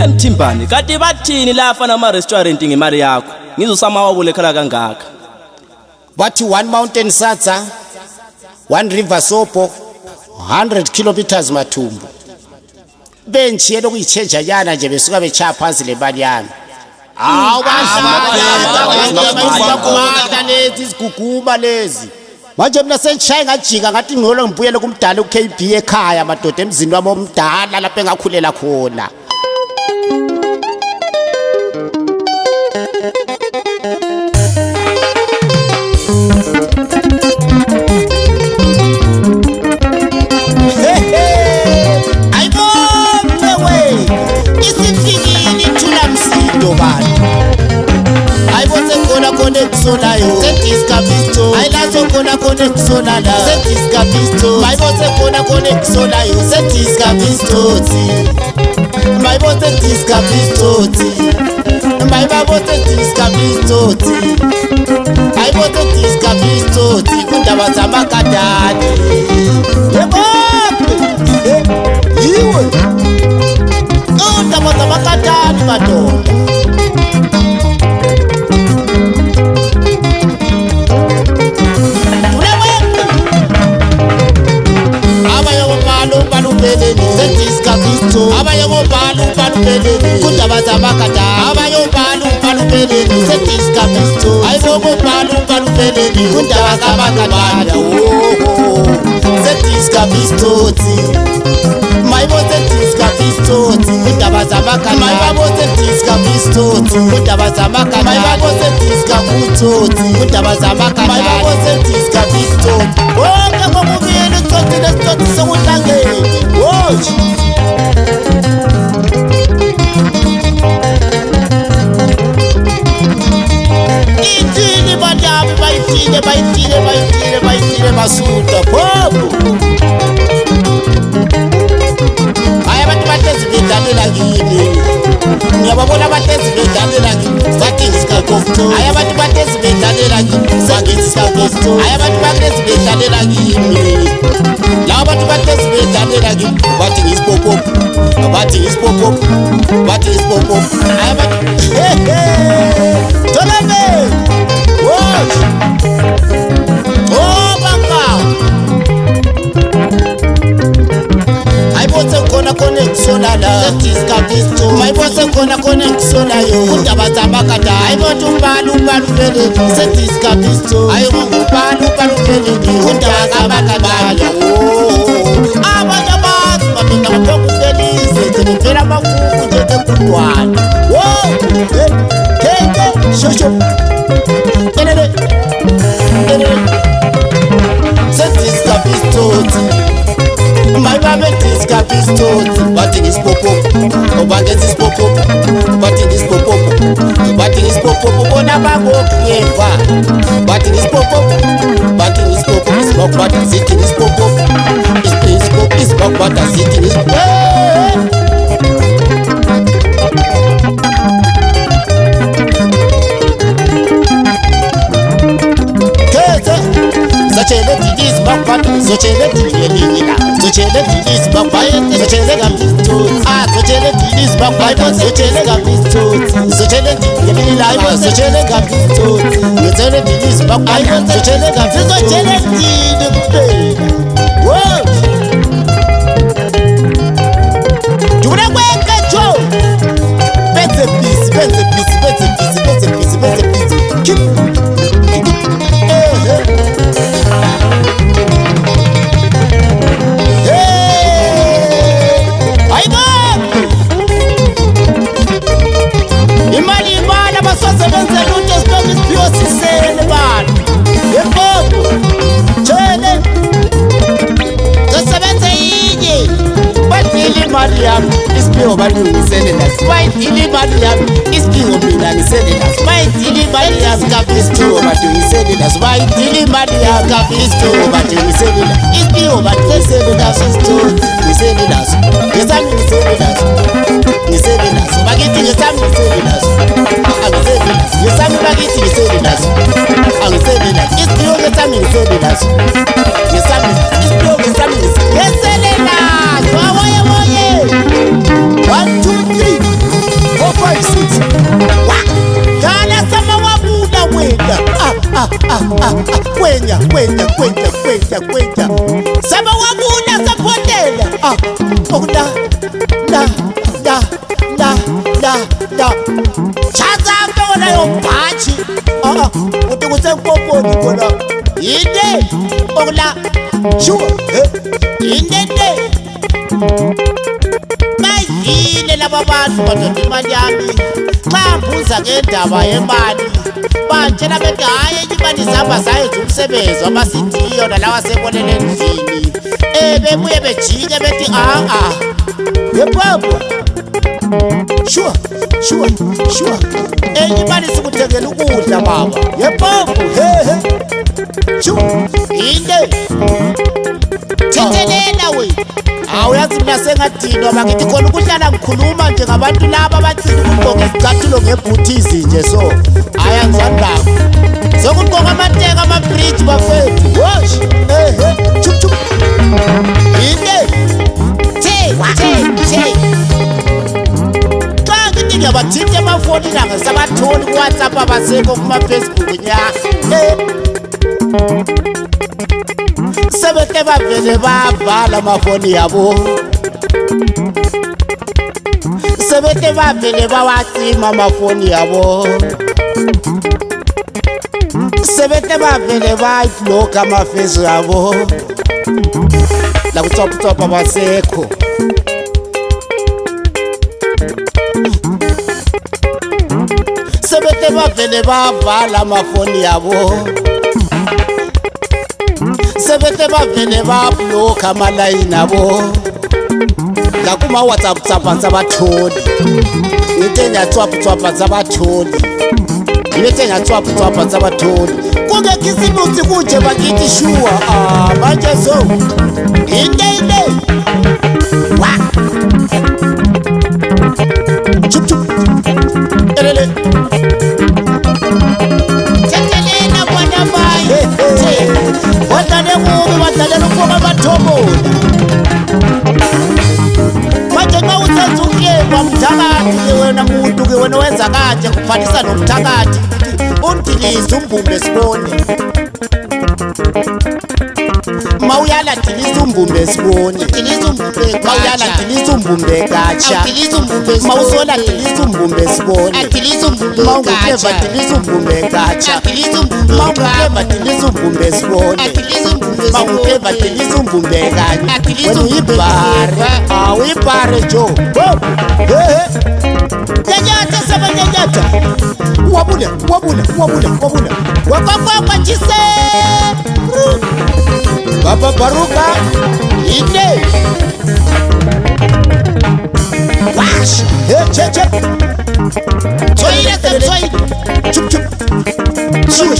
Mthimbane, kati bathini la afana ama-restaurant ngemali yakho ngizosama wabulekhala kangaka? Bathi 1 mountain sadza, 1 river sopo, 100 kilometers mathumbu. Benchi lokuyitshenja yana nje besuka bechaya phansi le mali yami. Hawu bazama lezi iziguguma lezi. Manje mina sengishaya ngajika ngathi ngolo ngibuyele kumdala uKB ekhaya madoda emzini wami omdala lapha engakhulela khona. Solayo setiska pisto ailazo kona connect solala setiska pisto mayibote kona connect solayo setiska pisto mayibote tiska pisto mayibote tiska pisto mayibote tiska pisto kundaba zamakadani yebo yiwe kundaba zamakadani madoda. Kundaba zamakada abayobhala upalupeleni setiska pisto ayizokubhala upalupeleni kundaba zamakada setiska pisto mayibo setiska pisto kundaba zamakada mayibo setiska pisto kundaba zamakada mayibo setiska pisto kundaba zamakada mayibo setiska pisto wonke ngokubili tsotile tsotile sokuhlangene wosh. Bayitile basuta popo aya bantu bahlezi bedalela kini ngiyababona bahlezi bedalela kini sathi sikakofto aya bantu bahlezi bedalela kini sathi sikakofto aya bantu bahlezi bedalela kini la bantu bahlezi bedalela kini bathi ngisipopo bathi ngisipopo bathi ngisipopo aya bantu tolame watch. Connect solala setiska pisto mayibote kona connect solayo kundaba zamakada ayibona umbala uphelele setiska pisto ayibona umbala uphelele kundaba zamakada abanye abantu badoda baphokufelise ngivela amakuku njengekundwana wo keke shosho kelele setiska pisto mayibabetika pisto bathi ngisipopo obangezi isipopo bathi ngisipopo bathi ngisipopo bona bangokuyeva bathi ngisipopo bathi ngisipopo isibok bathi sithi ngisipopo isibok bathi sithi ngisipopo Zochele dilini la zochele dilis babai zochele gapisto zochele dilis babai zochele gapisto zochele dilini la zochele gapisto zochele dilis babai zochele gapisto zochele dilini wo jura kweka jo beze peace isphiwo balungisele nasibuyayidila imali yami isphiwo mina ngisele nasibuyayidila imali yami isphiwo balungisele nasibuyayidila imali yami isphiwo balungisele isphiwo balungisele naso ngisele naso ngesami ngisele naso bakithi ngesami ngisele naso angisele naso ngesami bakithi ngisele naso angisele naso isphiwo ngesami ngisele naso ngesami isphiwo kwenta Sama wabuna sapotela Okda Da Chaza mbona yompachi Uti kusempoponi kona Inde Okla Sure Inde Mayile laba bantu badoda imali yami xa mbuza ngendaba yemali batshela bethi hayi imali zihamba zayenza umsebenzi wabasithiyo nalawa sebonele endlini bebuye bejike bethi yepapa sure enye imali sikuthengela ukudla baba yepapa sure inde Thethelela we awuyazi mina sengadinwa bakithi khona ukuhlala ngikhuluma nje ngabantu laba abathini ukugqoka izicathulo ngebhuthizi nje so ayangizandaba sokugqoka amateka amabridge bafethu wosh chup inde the xa ngithi ngiyabathinta emafoni nanga sabatholi kuWhatsApp abasekho kuma-Facebook nya sebeke bavele bavala amafoni yabo sebeke bavele bawacima amafoni yabo sebeke bavele bayibloka amafesi yabo la kutsopha abasekho sebeke bavele bavala amafoni yabo sebete bavele babloka amalayini abo la kuma-WhatsApp sabatholi ngithe ngiyatswapha sabatholi ngithe ngiyatswapha sabatholi kungekhisimuthi kunje bakithi shuwa manje so inde wa chup elele Thethelela bona bayi Wadalela ukuba bathobola Manje xa usenza ukuleba mthakathi wena muntu ke wena wenza kanje kufanisa nomthakathi undilize umbumbe sibone Mawuyala dilisa umbumbe sibone Mawuyala dilisa umbumbe kacha Mawusola dilisa umbumbe sibone Mawungeva dilisa umbumbe kacha Mawungeva dilisa umbumbe sibone Mawungeva dilisa umbumbe kanye Wena uyibhare jo Nyanyata saba nyanyata Wabula Wakakwa chise Baba Baruka inde Wash che Toilet chup Sure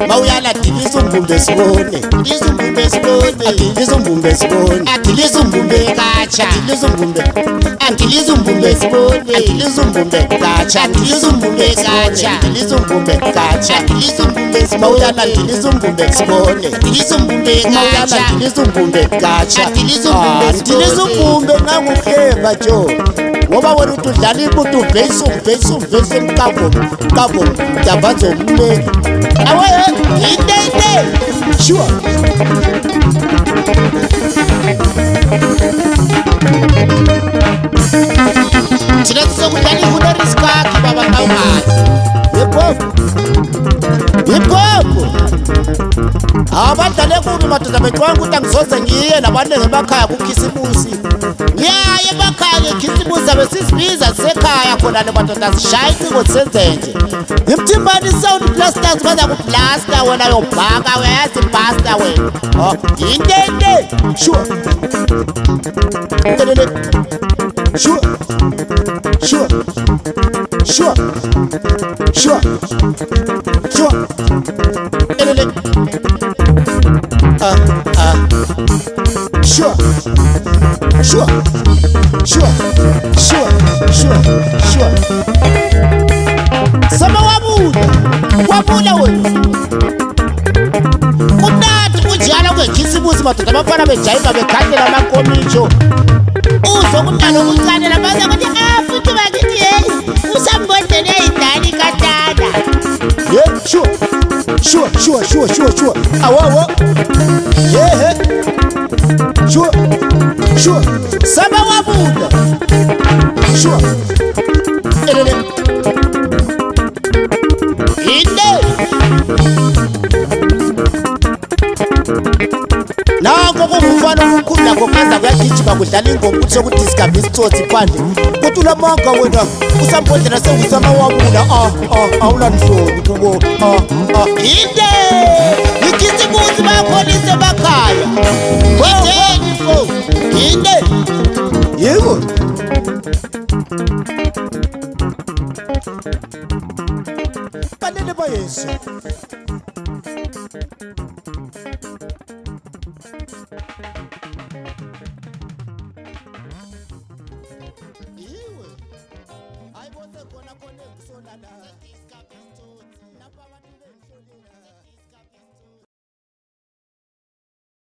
Mawuyala dilisa umbumbe sibone Dilisa umbumbe sibone Dilisa umbumbe kacha Dilisa umbumbe sibone Dilisa umbumbe kacha Dilisa umbumbe kacha Mawuyala dilisa umbumbe sibone Mawuyala dilisa umbumbe kacha Dilisa umbumbe nangukhemba jo Ngoba wena uthi udlala ibutu uvese emkabo Dabanzo umleki Awe inde Sure Thina sizokudlala ihunoriskaki baba kawumazi Yephopo Abadlale kubi madoda betwanga ukuthi angizoze ngiye nabantu emakhaya kukhisimusi Ngiyaye emakhaya ngekhisimusi abesizibiza sisekhaya khona le madoda sishaya iciko senzenje Ngimthimbani sound blasters baza kublasta wena yobhaka uyayazi basta wena Inde Sure Sama wabula wena Kumnandi kunjalo kwekhisimusi madoda abafana bejayiva bekhandela amakomitsho Uzokunalo ukucanela baza ukuthi futhi bakithi hey usambondele idani katata Sure. Awo. Yeah. Sure. Sama wabula. Sure. Nanko kumfana omkhulu nakho kaza kuyagijima kudlala ingoma ukuthi sokudiskava isitsotsi phandle kodwa ulamonga wena usambodlela sengusama wabula awulanhloni kubo inde ikithi kuthi bakholise bakhaya wetheni fo inde yebo balele bayeso iwe ayibona khona khona kusolala